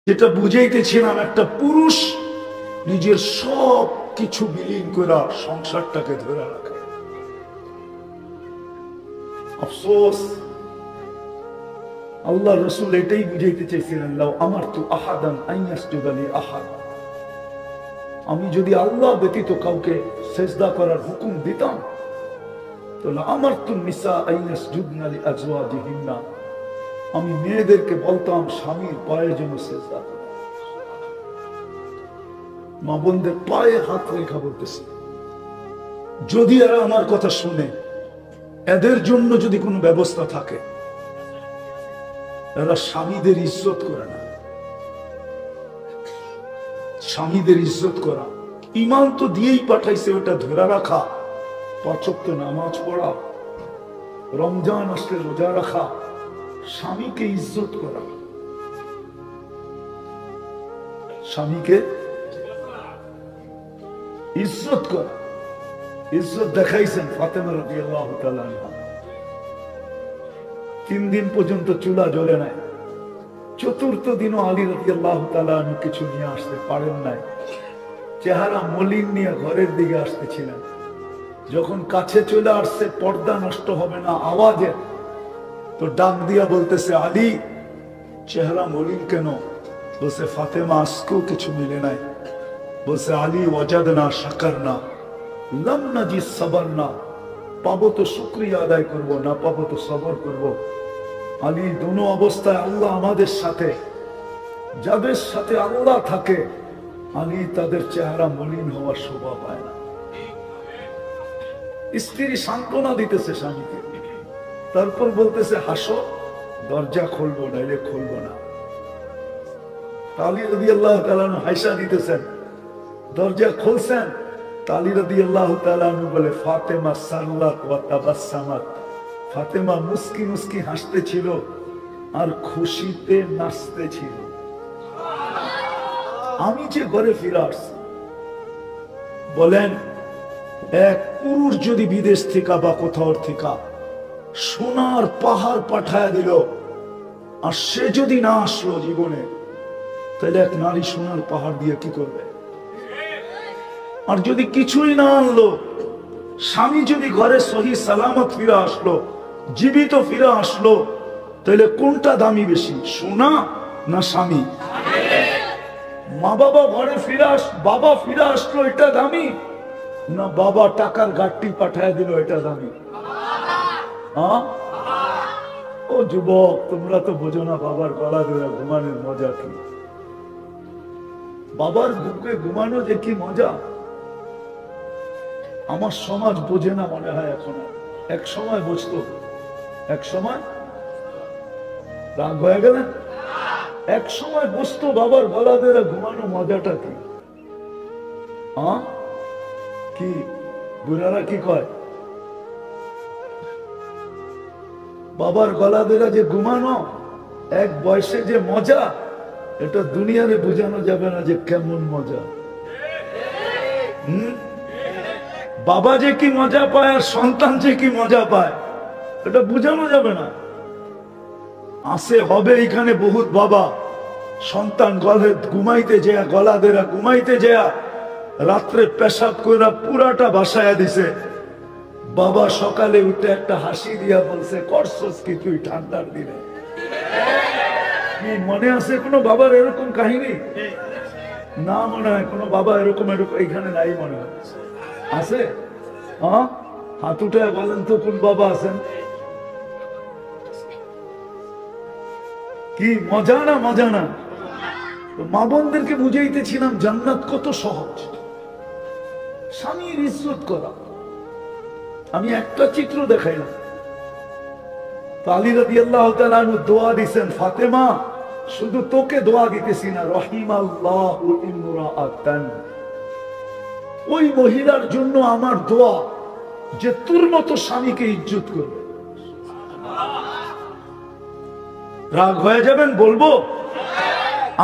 যেটা বুঝাইতেছিলাম, একটা পুরুষ নিজের সব কিছু বিলীন করে সংসারটাকে ধরে রাখে। আফসোস, আল্লাহ রসুল এটাই বুঝাইতে চাইছিলেন, লাউ আমারতু আহাদান আন ইয়াসজুদা লি আহাদ, আমি যদি আল্লাহ ব্যতীত কাউকে সেজদা করার হুকুম দিতাম তাহলে আমারতু নিসা আন ইয়াসজুদনা লি আজওয়াজিহিন্না, আমি মেয়েদেরকে বলতাম স্বামীর পায়ে যেন সেজদা করে। মা বোনদের পায়ে হাত রেখা বলতেছি, যদি এরা আমার কথা শুনে, এদের জন্য যদি কোনো ব্যবস্থা থাকে, এরা স্বামীদের ইজ্জত করে না। স্বামীদের ইজ্জত করা, ইমান তো দিয়েই পাঠাইছে, ওটা ধরে রাখা, ৫ ওয়াক্ত নামাজ পড়া, রমজান আসলে রোজা রাখা, স্বামীকে ইজ্জত করা, স্বামীকে ইজ্জত করা। ইজ্জত দেখাইছেন ফাতেমা রাদিয়াল্লাহু তাআলা আনহা। ৩ দিন পর্যন্ত চুলা জ্বলে নাই, ৪র্থ দিনও আলী রাদিয়াল্লাহু তাআলা আনহু কিছু নিয়ে আসতে পারেন নাই, চেহারা মলিন নিয়ে ঘরের দিকে আসতেছিলেন। যখন কাছে চলে আসছে, পর্দা নষ্ট হবে না আওয়াজে, তো ডাক দিয়া বলতেছে, আলী চেহারা মলিন কেন? বলছে, ফাতেমা আজকেও কিছু মিলে নাই। বলছে, আলী ওয়াজাদনা শাকারনা লাম নাজি সাবারনা, পাবো তো শুকরিয়া আদায় করব, না পাবো তো সবর করব। আলী, দোনো অবস্থায় আল্লাহ আমাদের সাথে, যাদের সাথে আল্লাহ থাকে আলী তাদের চেহারা মলিন হওয়ার শোভা পায় না। স্ত্রী সান্ত্বনা দিতেছে স্বামীকে, তারপর বলতেছে, হাসো, দরজা খুলবো নাইলে খুলবো না। আলী রাদিয়াল্লাহু তাআলা হাসা দিতেছেন, দরজা খুলছেন। আলী রাদিয়াল্লাহু তাআলা বলে, ফাতেমা সাল্লাত ওয়া তাবাসসামাত, ফাতেমা মুস্কি মুস্কি হাসতেছিল আর খুশিতে নাচতেছিল। আমি যে ঘরে ফিরে আসছি, বলেন এক পুরুষ যদি বিদেশ থেকে বা কোথাও থেকে সোনার পাহাড় পাঠায় দিল, আর সে যদি না আসলো জীবনে, তাহলে এক নারী সোনার পাহাড় দিয়ে কি করবে? আর যদি কিছুই না আনলো, স্বামী যদি ঘরে সহি সালামত ফিরে আসলো, জীবিত ফিরে আসলো, তাহলে কোনটা দামি বেশি, সোনা না স্বামী? মা বাবা ঘরে বাবা ফিরে আসলো, এটা দামি, না বাবা টাকার গাড়ি পাঠায় দিল, এটা দামি? ও যুবক, তোমরা তো বোঝো না বাবার গলা ধরে ঘুমানোর মজা কি। বাবার বুকে ঘুমানো যে কি মজা, আমার সমাজ বোঝে না মনে হয় এখনো। এক সময় বুঝতো, এক সময় রাগ হয়ে গেলেন, এক সময় বুঝতো বাবার গলা ধরে ঘুমানো মজাটা কি। কি বুড়ারা কি কয়, বাবার গলা ধরে যে ঘুমানো এক বয়সে যে মজা, এটা দুনিয়ারে বোঝানো যাবে না যে কেমন মজা। বাবা যে কি মজা পায় আর সন্তান যে কি মজা পায়, এটা বোঝানো যাবে না। আসে হবে এখানে বহুত বাবা, সন্তান গলে ঘুমাইতে যায়, গলা দেরা ঘুমাইতে যায়, রাত্রে পেশাব করে পুরাটা বাসায় দিছে। বাবা সকালে উঠে একটা হাসি দিয়া বলছে, করছস কি তুই ঠান্ডার দিনে? কি মনে আছে কোনো বাবার এরকম কাহিনী? না মনে হয় কোনো বাবা এরকম এখানে নাই মনে হয়। আছে? হাত উঠে বলেন তো কোন বাবা আছেন? কি মজা না মজা না? মা বোনদেরকে বুঝাইতেছিলাম জান্নাত কত সহজ, স্বামীর ইজ্জত করা। আমি একটা চিত্র দেখাইলাম, আলী রাদিয়াল্লাহু তাআলা আনহু দোয়া দিয়েছেন, ফাতেমা শুধু তোকে দোয়া দিতেছি না, রহিমাল্লাহু ইমরাআতান, ওই মহিলার জন্য আমার দোয়া যে তোর মতো স্বামীকে ইজ্জত করবে। রাগ হয়ে যাবেন বলবো,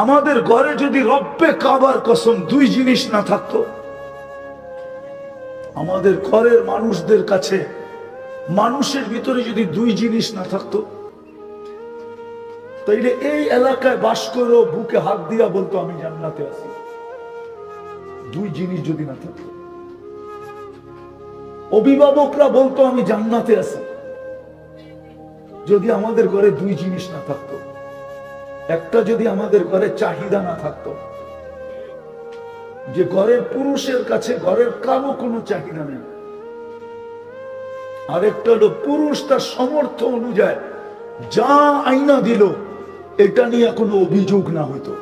আমাদের ঘরে যদি রব্বে কাবার কসম 2 জিনিস না থাকতো, আমাদের ঘরের মানুষদের কাছে, মানুষের ভিতরে যদি 2 জিনিস না থাকতো, তাইলে এই এলাকায় বাস করো, বুকে হাত দিয়া বলতো আমি জান্নাতে আছি। দুই জিনিস যদি না থাকতো, অভিভাবকরা বলতো আমি জান্নাতে আছি, যদি আমাদের ঘরে দুই জিনিস না থাকতো, একটা যদি আমাদের ঘরে চাহিদা না থাকতো, যে ঘরের পুরুষের কাছে ঘরের কারো কোনো চাহিদা নেই, আরেকটা হলো পুরুষ তার সামর্থ্য অনুযায়ী যা আইনা দিল এটা নিয়ে কোনো অভিযোগ না হতো।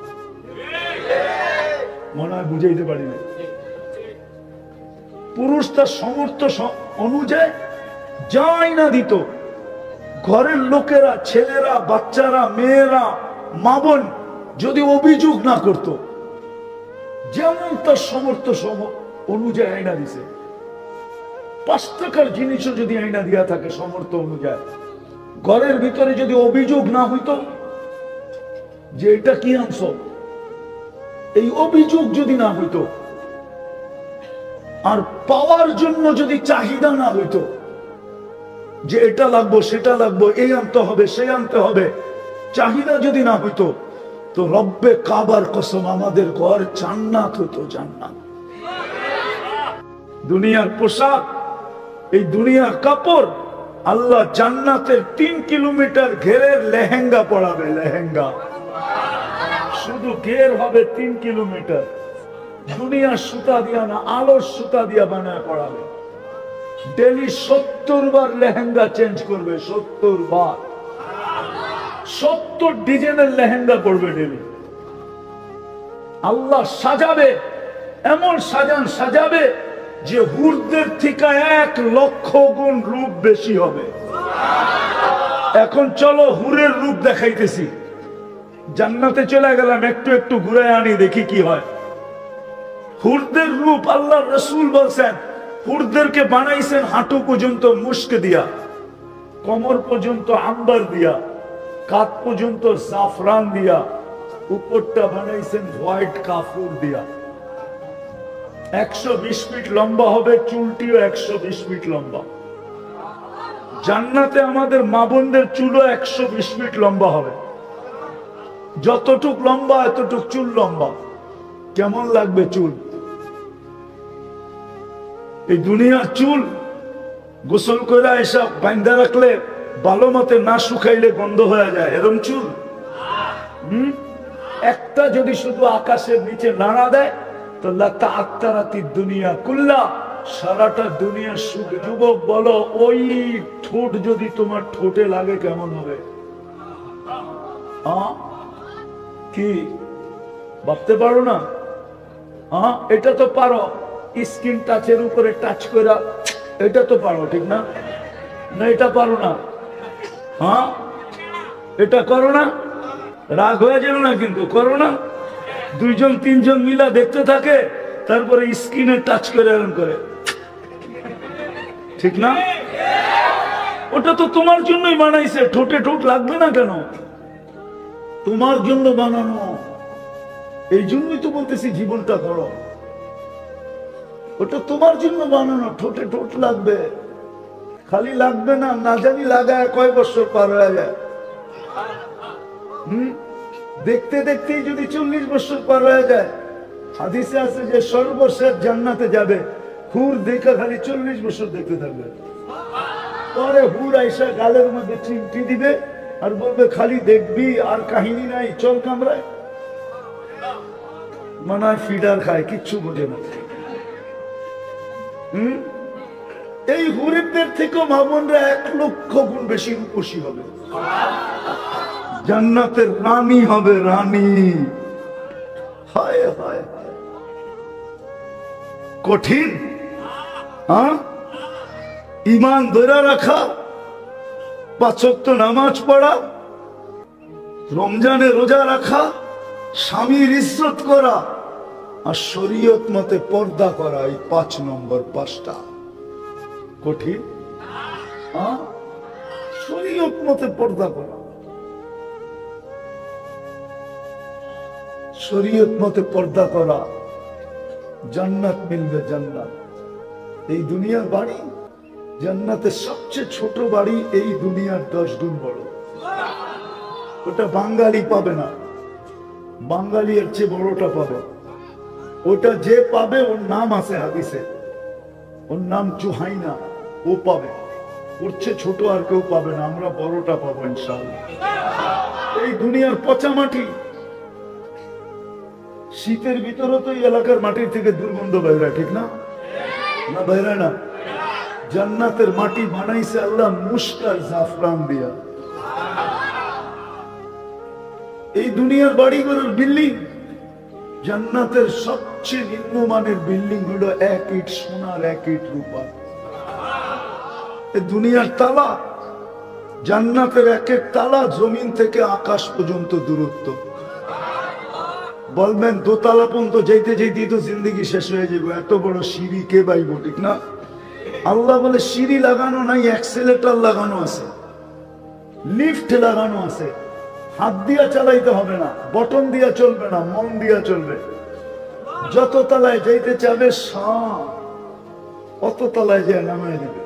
মনে হয় বুঝাইতে পারি না। পুরুষ তার সামর্থ্য অনুযায়ী যা আইনা দিত, ঘরের লোকেরা, ছেলেরা, বাচ্চারা, মেয়েরা, মা বোন যদি অভিযোগ না করত, যেমন তার সামর্থ্য অনুযায়ী আইনা দিছে, 5 টাকার জিনিসও যদি আইনা দিয়া থাকে সামর্থ্য অনুযায়ী, ঘরের ভিতরে যদি অভিযোগ না হইতো যে এটা কি আনছো, এই অভিযোগ যদি না হইতো, আর পাওয়ার জন্য যদি চাহিদা না হইতো যে এটা লাগবো সেটা লাগবো, এই আনতে হবে সে আনতে হবে, চাহিদা যদি না হইতো, তো রব্বে কাবার কসম আমাদের ঘর জান্নাত হইতো, জান্নাত। দুনিয়ার পোশাক, এই দুনিয়ার কাপড়, আল্লাহ জান্নাতের 3 কিলোমিটার ঘেরের লেহেঙ্গা পড়াবে, লেহেঙ্গা শুধু ঘের হবে 3 কিলোমিটার, দুনিয়ার সুতা দিয়া না, আলোর সুতা দিয়া বানায় পড়াবে। ডেলি 70 বার লেহেঙ্গা চেঞ্জ করবে, 70 বার, 70 ডিজাইনের লেহেঙ্গা পড়বে ডেলি। আল্লাহ সাজাবে, এমন সাজাবে যে হুরদের থেকে 1 লক্ষ গুণ রূপ বেশি হবে। এখন চলো হুরের রূপ দেখাইতেছি। জান্নাতে চলে গেলাম, একটু একটু ঘুরে আনি, দেখি কি হয়। হুরদের রূপ আল্লাহ রাসূল বলছেন, হুরদেরকে বানাইছেন হাঁটু পর্যন্ত মুস্ক দিয়া, কোমর পর্যন্ত আম্বার দিয়া, কাঁধ পর্যন্ত জাফরান দিয়া, উপরটা বানাইছেন হোয়াইট কাফুর দিয়া। 120 ফিট লম্বা হবে, চুলটিও 120 ফিট লম্বা। জান্নাতে আমাদের মা বোনদের চুলও 120 ফিট লম্বা হবে, যতটুক লম্বা এতটুক চুল লম্বা। কেমন লাগবে চুল? এই দুনিয়ার চুল গোসল করে এসব বাঁধা রাখলে ভালো মতে না শুকাইলে গন্ধ হয়ে যায়, এরকম চুল। একটা যদি শুধু আকাশের নিচে নাড়া দেয় তো লাতা আত্মারাতি দুনিয়া কুল্লা, সারাটা দুনিয়ার সুখ। যুবক বলো, ওই ঠোঁট যদি তোমার ঠোঁটে লাগে কেমন হবে? কি ভাবতে পারো না? এটা তো পারো, স্কিন টাচের উপরে টাচ করা, এটা তো পারো, ঠিক না? না এটা পারো না? এটা করো না, রাগ হয়ে যাবে না কিন্তু, করো না। 2-3 মিলা দেখতে থাকে, তারপরে স্কিনে টাচ করে এরকম করে, ঠিক না? ওটা তো তোমার জন্যই বানাইছে, ঠোঁটে ঠোঁট লাগবে না কেন? তোমার জন্য বানানো, এই জন্যই তো বলতেছি জীবনটা করো। ওটা তোমার জন্য বানানো, ঠোঁটে ঠোঁট লাগবে, খালি লাগবে না, না জানি লাগায় কয় বছর পার হয়ে যায়। দেখতে দেখতেই যদি 40 বছর পার হয়ে যায়। হাদিসে আছে যে সর্বশেষ জান্নাতে যাবে হুর দেখা খালি 40 বছর দেখতে থাকবে, পরে হুর আইসা গালের মধ্যে চিমটি দিবে আর বলবে খালি দেখবি আর কাহিনী নাই, চল কামরায়। মনে হয় ফিডার খায়, কিচ্ছু বোঝে না। এই হুরেদের থেকেও মা বোনরা 1 লক্ষ গুণ বেশি রূপসী হবে, জান্নাতের রানী হবে, রানী। হায় হায় হায়, কঠিন। ঈমান ধরে রাখা, 5 ওয়াক্ত নামাজ পড়া, রমজানে রোজা রাখা, স্বামীর ইজ্জত করা, আর শরীয়ত মতে পর্দা করা, এই 5 নম্বর 5টা কঠিন। শরীয়ত মতে পর্দা করা, শরীয়ত মতে পর্দা করা, জান্নাত মিলবে, জান্নাত। এই দুনিয়ার বাড়ি, জান্নাতের সবচেয়ে ছোট বাড়ি এই দুনিয়ার 10 গুণ বড়। ওটা বাঙালি পাবে না, বাঙালি এর চেয়ে বড়টা পাবে। ওটা যে পাবে ওর নাম আছে হাদিসে, ওর নাম জুহাইনা, ও পাবে। ওর চেয়ে ছোট আর কেউ পাবে না, আমরা বড়টা পাবো ইনশাআল্লাহ। এই দুনিয়ার পচা মাটি, শীতের ভিতরে তো এই এলাকার মাটির থেকে দুর্গন্ধ বেরোয়, ঠিক না? না বেরোয় না? জান্নাতের মাটি বানাইছে আল্লাহ মুশকার জাফরান দিয়া। এই দুনিয়ার বাড়িগুলোর বিল্ডিং, জান্নাতের সবচেয়ে নিম্নমানের বিল্ডিং হলো 1 ইট সোনার 1 ইট রূপা। এই দুনিয়ার তালা, জান্নাতের 1 তালা জমিন থেকে আকাশ পর্যন্ত দূরত্ব। বলবেন দোতলা পর্যন্ত যেতে যেতে তো জিন্দগি শেষ হয়ে যাবে, এত বড় সিঁড়ি কে বাইব, ঠিক না? আল্লাহ বলে সিঁড়ি লাগানো নাই, অ্যাক্সেলেটর লাগানো আছে, লিফট লাগানো আছে। হাত দিয়া চালাইতে হবে না, বটন দিয়া চলবে না, মন দিয়া চলবে। যত তলায় যাইতে চাবে অত তলায় যে নামায় দিবে,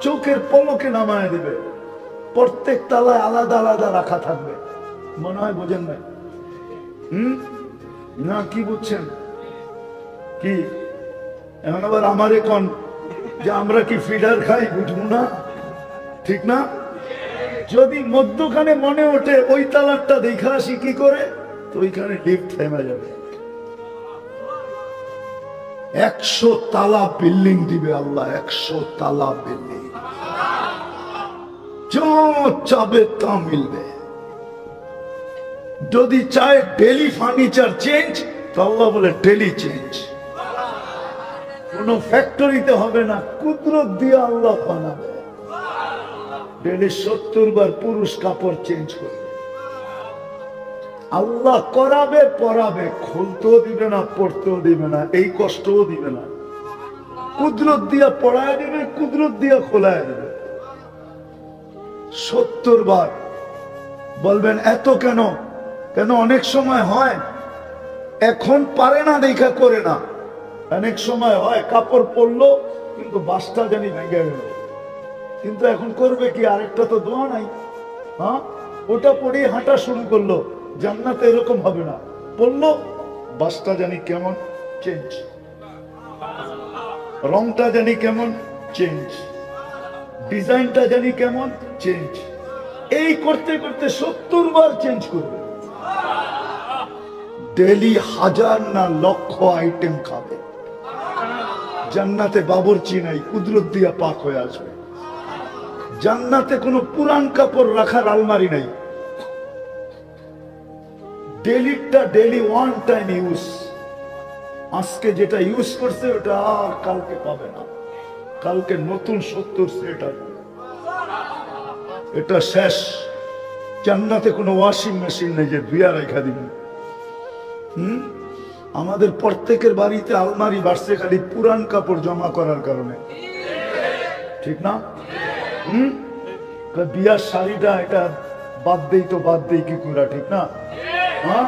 চোখের পলকে নামায় দিবে। প্রত্যেক তলায় আলাদা আলাদা রাখা থাকবে। মনে হয় বোঝেন না? না কি বুঝছেন? কি এখন আবার আমারে কোন যে আমরা কি ফিডার খাই, বুঝবো না, ঠিক না? যদি মধ্যখানে মনে ওঠে ওই তালারটা দেখা আসি কি করে, তো ওইখানে লিফট থেমে যাবে। 100 তালা বিল্ডিং দিবে আল্লাহ, 100 তালা বিল্ডিং, যা চাবে তা মিলবে। যদি চায় ডেলি ফার্নিচার চেঞ্জ, তো আল্লাহ বলে ডেলি চেঞ্জ। কোন ফ্যাক্টরিতে হবে না, কুদরত দিয়ে আল্লাহ বানাবে। ডেলি 70 বার পুরুষ কাপড় চেঞ্জ করবে। আল্লাহ করাবে, পরাবে, খুলতেও দিবে না, পড়তেও দিবে না, এই কষ্টও দিবে না। কুদরত দিয়া পড়ায় দিবে, কুদরত দিয়া খোলায় দিবে। 70 বার। বলবেন এত কেন? কেন অনেক সময় হয় এখন পারে না দেখা করে না। অনেক সময় হয় কাপড় পরলো কিন্তু বাসটা জানি ভেঙে গেল, কিন্তু এখন করবে কি, আরেকটা তো দোয়া নাই। হ্যাঁ, ওটা পড়িয়ে হাঁটা শুরু করলো। জান্নাতে এরকম হবে না, পড়লো বাসটা জানি কেমন চেঞ্জ, রংটা জানি কেমন চেঞ্জ, ডিজাইনটা জানি কেমন চেঞ্জ। এই করতে করতে 70 বার চেঞ্জ করবে। ডেলি 1000 না লক্ষ আইটেম খাবে। জান্নাতে বাবুর্চি নাই, কুদরত দিয়া পাক হয়ে আসবে। জান্নাতে কোনো পুরান কাপড় রাখার আলমারি নাই। ডেলিটা ডেলি ওয়ান টাইম ইউজ। আজকে যেটা ইউজ করছে ওটা আর কালকে পাবে না, কালকে নতুন 70 সেট আসবে। এটা শেষ। জান্নাতে কোনো ওয়াশিং মেশিন নেই যে ধুইয়া রেখা দিবেন। আমাদের প্রত্যেকের বাড়িতে আলমারি বাড়ছে খালি পুরান কাপড় জমা করার কারণে, ঠিক না? বিয়ার শাড়িটা এটা বাদ দেই তো বাদ দেই কি করে, ঠিক না? হ্যাঁ,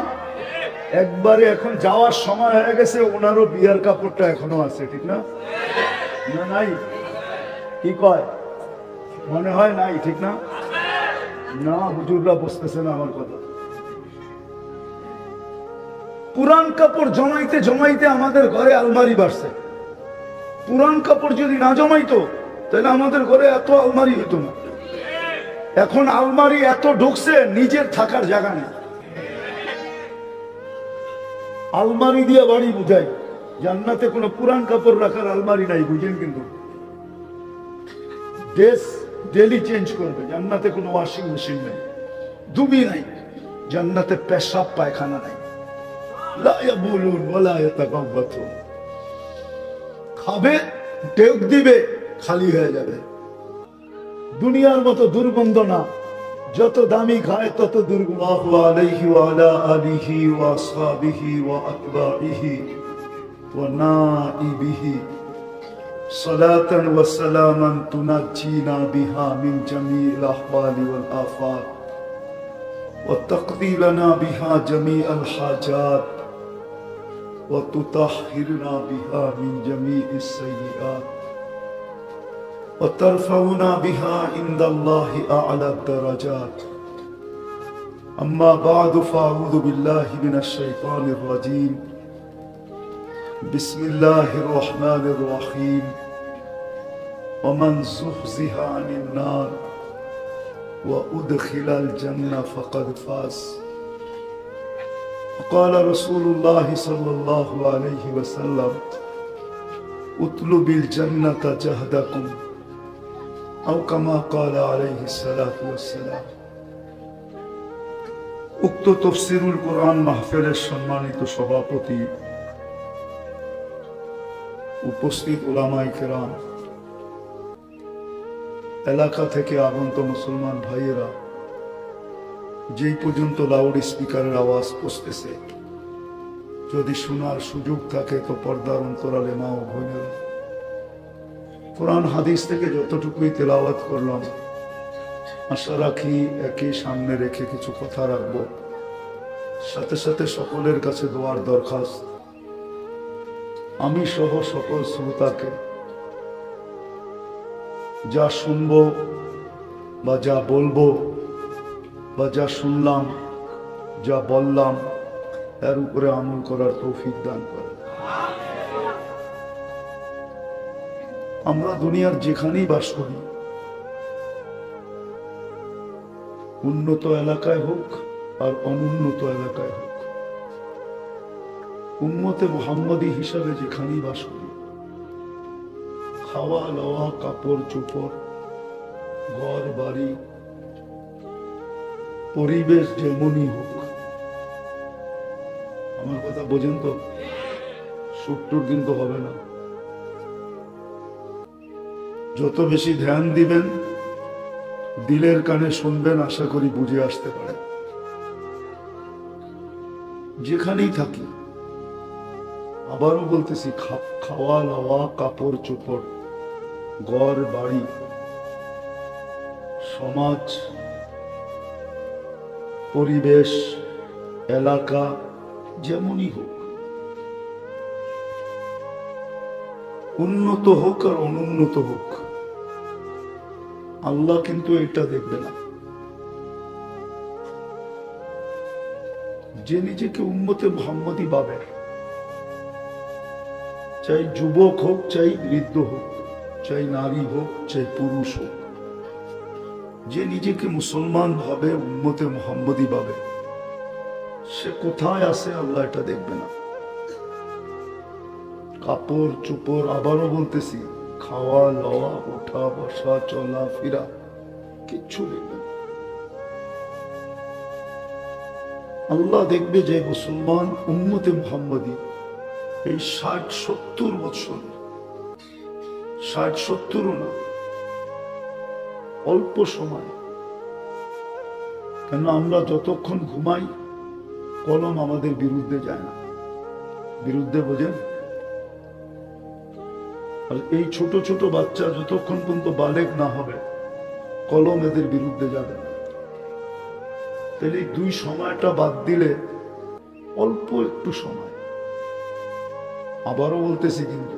একবারে এখন যাওয়ার সময় হয়ে গেছে, ওনারও বিয়ার কাপড়টা এখনো আছে, ঠিক না? না নাই? কি কয়? মনে হয় নাই, ঠিক না? না, হুজুররা বুঝতেছে না আমার কথা। পুরান কাপড় জমাইতে জমাইতে আমাদের ঘরে আলমারি বাড়ছে। পুরান কাপড় যদি না জমাইতো তাহলে আমাদের ঘরে এত আলমারি হতো না। এখন আলমারি এত ঢুকছে, নিজের থাকার জায়গা নেই। আলমারি দিয়ে বাড়ি বুঝাই, জান্নাতে কোনো পুরান কাপড় রাখার আলমারি নাই, বুঝেন? কিন্তু ড্রেস ডেলি চেঞ্জ করবে। জান্নাতে কোনো ওয়াশিং মেশিন নেই, দুবি নাই। জান্নাতে পেশাব পায়খানা নাই। খাবে, টেক দিবে, খালি হয়ে যাবে। দুনিয়ার মতো দুর্গন্ধ না, যত দামি খায় তত দুর্গন্ধ। আলাইহি ওয়া আলা আলিহি ওয়া আসহাবিহি ওয়া আতবাইহি ওয়া নাইবিহি সালাতান ওয়া সালামান তুনাজ্জিনা বিহা মিন জামিল আহওয়ালি ওয়াল আফাত ওয়া তাকদি লানা বিহা জামিআল হাজাত ওয়া তুতাহহিরনা বিহা মিন জামিইস সাইয়্যাত وترفعنا بها عند الله أعلى الدرجات أما بعد فأعوذ بالله من الشيطان الرجيم بسم الله الرحمن الرحيم ومن زحزح عن النار وأدخل الجنة فقد فاز قال رسول الله صلى الله عليه وسلم اطلب الجنة جهدكم أو كما قال عليه الصلاة والسلام উক্ত তাফসীরুল কোরআন মাহফিলের সম্মানিত সভাপতি, উপস্থিত উলামায়ে কেরাম, এলাকা থেকে আগত মুসলমান ভাইয়েরা, যেই পর্যন্ত লাউড স্পিকারের আওয়াজ পৌঁছতেছে, যদি শোনার সুযোগ থাকে তো পর্দার অন্তরালে মা ও বোনেরা, কোরআন হাদিস থেকে যতটুকুই তেলাওয়াত করলাম, আশা রাখি একই সামনে রেখে কিছু কথা রাখবো। সাথে সাথে সকলের কাছে দোয়ার দরখাস্ত, আমি সহ সকল শ্রোতাকে যা শুনবো বা যা বলবো বা যা শুনলাম, যা বললাম, এর উপরে আমল করার তৌফিক দান করে। আমরা দুনিয়ার যেখানেই বাস করি, উন্নত এলাকায় হোক আর অনুন্নত এলাকায় হোক, উম্মতে মুহাম্মদী হিসাবে যেখানেই বাস করি, খাওয়া লওয়া, কাপড় চোপড়, ঘর বাড়ি, পরিবেশ যেমনই হোক, আমার কথা বোঝেন তো, সুট্টুর কিন্তু হবে না। যত বেশি ধ্যান দিবেন, দিলের কানে শুনবেন, আশা করি বুঝে আসতে পারে। যেখানেই থাকি, আবারও বলতেছি, খাওয়া লওয়া, কাপড় চোপড়, ঘর বাড়ি, সমাজ, পরিবেশ, এলাকা যেমনই হোক, উন্নত হোক আর অনুন্নত হোক, আল্লাহ কিন্তু এটা দেখবে না। যে নিজেকে উম্মতে মুহাম্মদী ভাবে, চাই যুবক হোক, চাই বৃদ্ধ হোক, চাই নারী হোক, চাই পুরুষ হোক, যে নিজেকে মুসলমান ভাবে, উম্মতে মুহাম্মদী ভাবে, সে কোথায় আছে আল্লাহ এটা দেখবে না। কাপড় চোপড়, আবারও বলতেছি, খাওয়া লওয়া, ওঠা বসা, চলা ফিরা, কিচ্ছু দেখবে না। আল্লাহ দেখবে যে মুসলমান উম্মতে মুহাম্মদী এই 60-70 বছর, 60-70 না, অল্প সময়। কেন আমরা যতক্ষণ ঘুমাই, কলম আমাদের বিরুদ্ধে যায় না। বিরুদ্ধে বোঝেন? আর এই ছোট ছোট বাচ্চা যতক্ষণ পর্যন্ত বালেগ না হবে, কলম এদের বিরুদ্ধে যাবে না। তাহলে এই দুই সময়টা বাদ দিলে অল্প একটু সময়। আবারও বলতেছি, কিন্তু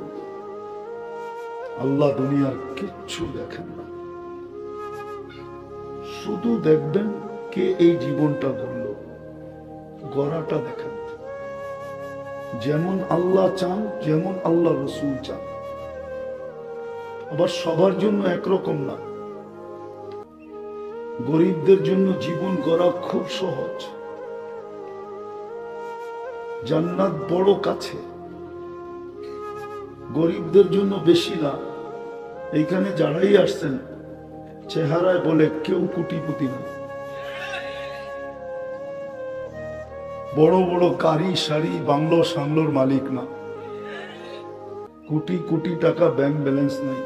আল্লাহ দুনিয়ার কিচ্ছু দেখেন না, শুধু দেখবেন কে এই জীবনটা গড়ল, গড়াটা দেখেন। যেমন আল্লাহ চান, যেমন আল্লাহ রসুল চান। আবার সবার জন্য একরকম না। গরিবদের জন্য জীবন গড়া খুব সহজ, জান্নাত বড় কাছে। গরিবদের জন্য বেশি না। এইখানে যারাই আসছেন, চেহারায় বলে কেউ কোটিপতি না। বড় বড় গাড়ি শাড়ি বাংলো সাংলোর মালিক না। কোটি কোটি টাকা ব্যাংক ব্যালেন্স নাই।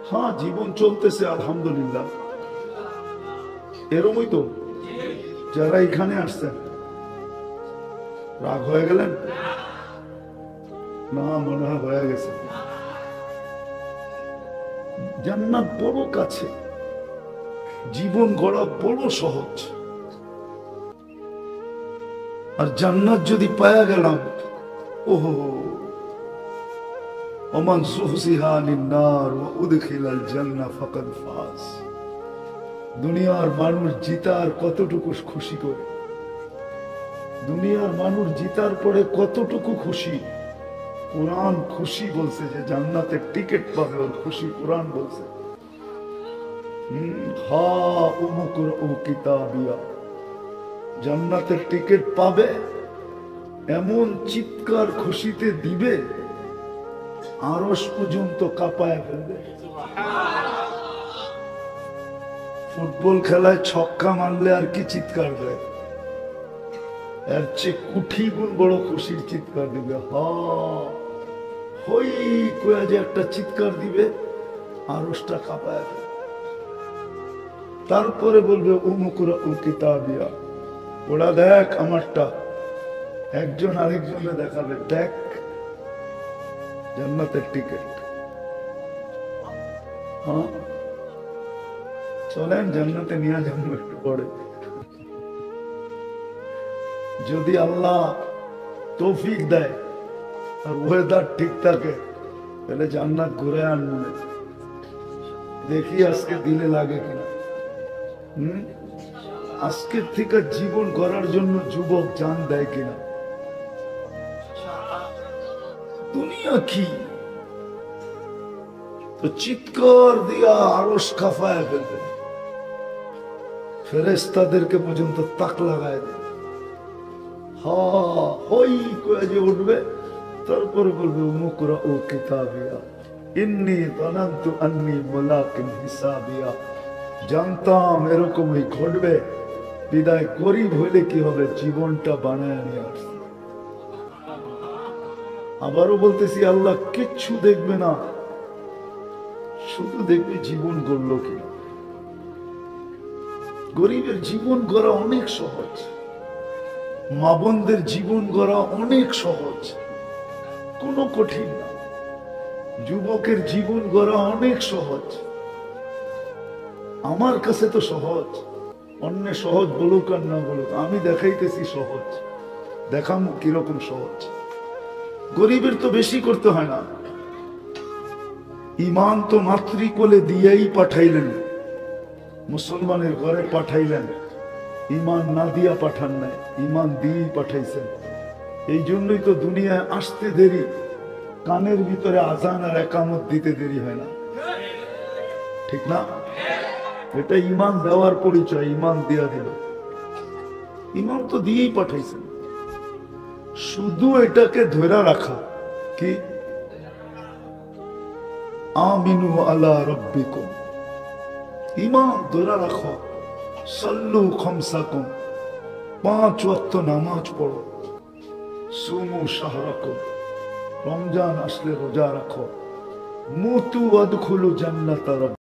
হ্যাঁ, জীবন চলতেছে আলহামদুলিল্লাহ। এরমই তো যারা এখানে আসছেন। রাগ হয়ে গেলেন? না, মনে হয় হয়ে গেছে। জান্নাত বড় কাছে, জীবন গড়া বড় সহজ। আর জান্নাত যদি পায়া গেলাম, ওহো, ওমান যুহজিহা আনিন নার ওয়া উদখিলাল জান্নাহ ফাকাদ ফাজ। দুনিয়ার মানুষ জিতার কতটুকু খুশি করে, দুনিয়ার মানুষ জিতার পরে কতটুকু খুশি। কোরআন খুশি বলছে যে জান্নাতের টিকিট পাবে, ওর খুশি কোরআন বলছে। জান্নাতের টিকিট পাবে, এমন চিৎকার খুশিতে দিবে আরশ পর্যন্ত কাঁপায় ফেলবে। ফুটবল খেলায় ছক্কা মারলে আর কি চিৎকার দেয়, এর চেয়ে কোটি গুণ বড় খুশির চিৎকার দিবে। হই কয়া যে একটা চিৎকার দিবে, আরশটা কাঁপায় ফেলবে। তারপরে বলবে উমুকুরা উ কিতাবিয়া, ওরা দেখ আমারটা। একজন আরেকজনে দেখাবে, দেখ জান্নাতের টিকিট। হ্যাঁ, চলেন জান্নাতে নিয়ে যাবো একটু পরে, যদি আল্লাহ তৌফিক দেয় আর ওয়েদার ঠিক থাকে, তাহলে জান্নাত ঘুরে আনবো। দেখি আজকে দিলে লাগে কিনা। আজকের থেকে জীবন গড়ার জন্য যুবক জান দেয় কিনা। দুনিয়া কি তো চিৎকার দিয়া আরশ কাঁপায় ফেলবে, ফেরেশতাদেরকে পর্যন্ত তাক লাগায় দেবে। হই কয়ে যে উঠবে, তারপর বলবে মুকরা ও কিতাবিয়া ইন্নী যানানতু আন্নী মুলাকিন হিসাবিয়া। জানতাম এরকমই ঘটবে, বিদায় গরিব হইলে কি হবে, জীবনটা বানায় নিয়ে আসছে। আবারও বলতেছি, আল্লাহ কিচ্ছু দেখবে না, শুধু দেখবে জীবন গড়ল কি। গরিবের জীবন গড়া অনেক সহজ, মা বোনদের জীবন গড়া অনেক সহজ, কোনো কঠিন না। যুবকের জীবন গড়া অনেক সহজ, আমার কাছে তো সহজ। অন্য সহজ বলুক আর না বলুক, আমি দেখাইতেছি সহজ। দেখাম কিরকম সহজ। গরিবের তো বেশি করতে হয় না। ইমান তো মাতৃকোলে দিয়েই পাঠাইলেন, মুসলমানের ঘরে পাঠাইলেন, ইমান না দিয়া পাঠান নাই, ইমান দিয়েই পাঠাইছেন। এই জন্যই তো দুনিয়ায় আসতে দেরি, কানের ভিতরে আজান আর একামত দিতে দেরি হয় না, ঠিক না? এটা ইমান দেওয়ার পরিচয়, ইমান দিয়া দিল। ইমান তো দিয়েই পাঠাইছেন, শুধু এটাকে ধরে রাখা কি আমিনু আলা রাব্বিকুম, ইমান ধরে রাখো। সাল্লু খামসাকুম, 5 ওয়াক্ত নামাজ পড়ো। সুমু শাহরাকুম, রমজান আসলে রোজা রাখো। মুতু ওয়াদখুলু জান্নাতা।